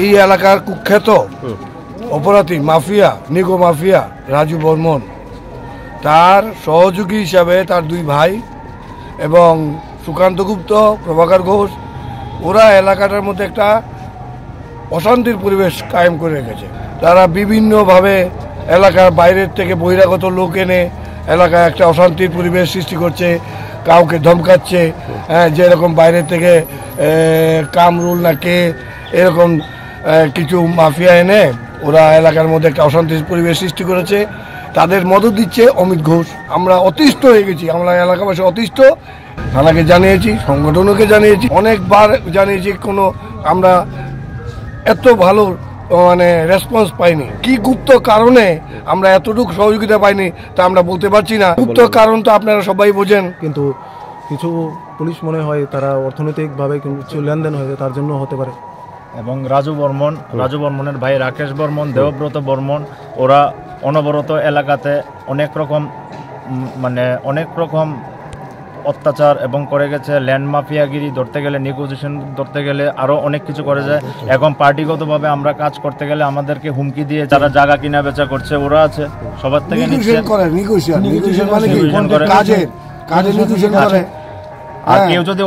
এই এলাকার কুখ্যাত অপরাধী মাফিয়া নিগো মাফিয়া রাজু বর্মন, তার সহযোগী হিসাবে তার দুই ভাই এবং সুকান্ত গুপ্ত, প্রভাকর ঘোষ, ওরা এলাকাটার মধ্যে একটা অশান্তির পরিবেশ কায়েম করে রেখেছে। তারা বিভিন্নভাবে এলাকার বাইরের থেকে বহিরাগত লোক এনে এলাকায় একটা অশান্তির পরিবেশ সৃষ্টি করছে, কাউকে ধমকাচ্ছে, যেরকম বাইরে থেকে কামরুল না কে এরকম কিছু মাফিয়া এনে ওরা এলাকার মধ্যে একটা অশান্তির পরিবেশ সৃষ্টি করেছে। তাদের মদত দিচ্ছে অমিত ঘোষ। আমরা অতিষ্ঠ হয়ে গেছি, আমরা এলাকাবাসী অতিষ্ঠ। থানাকে জানিয়েছি, সংগঠনকে জানিয়েছি, অনেকবার জানিয়েছি, কোনো আমরা এত ভালো রেসপন্স পাইনি। কি গুপ্ত কারণে আমরা এতটুকু সহযোগিতা পাইনি তা আমরা বলতে পারছি না। গুপ্ত কারণ তো আপনারা সবাই বোঝেন, কিন্তু কিছু পুলিশ মনে হয় তারা অর্থনৈতিকভাবে কিছু লেনদেন হয়েছে, তার জন্য হতে পারে। এবং রাজু বর্মনের ভাই রাকেশ বর্মন, দেবব্রত বর্মন, ওরা অনবরত এলাকাতে অনেক রকম অত্যাচার এবং করে গেছে। ল্যান্ড মাফিয়াগিরি ধরতে গেলে, নিগোজিয়েশন ধরতে গেলে আরও অনেক কিছু করে যায়। এখন পার্টিগতভাবে আমরা কাজ করতে গেলে আমাদেরকে হুমকি দিয়ে যারা জায়গা কিনা বেচা করছে ওরা আছে, সবার থেকে আর কেউ যদি